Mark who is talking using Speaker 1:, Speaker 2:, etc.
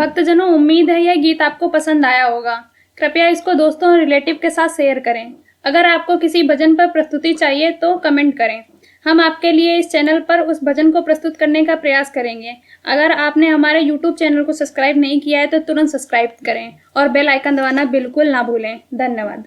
Speaker 1: भक्तजनों, उम्मीद है यह गीत आपको पसंद आया होगा। कृपया इसको दोस्तों और रिलेटिव के साथ शेयर करें। अगर आपको किसी भजन पर प्रस्तुति चाहिए तो कमेंट करें। हम आपके लिए इस चैनल पर उस भजन को प्रस्तुत करने का प्रयास करेंगे। अगर आपने हमारे YouTube चैनल को सब्सक्राइब नहीं किया है तो तुरंत सब्सक्राइब करें और बेल आइकन दबाना बिल्कुल ना भूलें। धन्यवाद।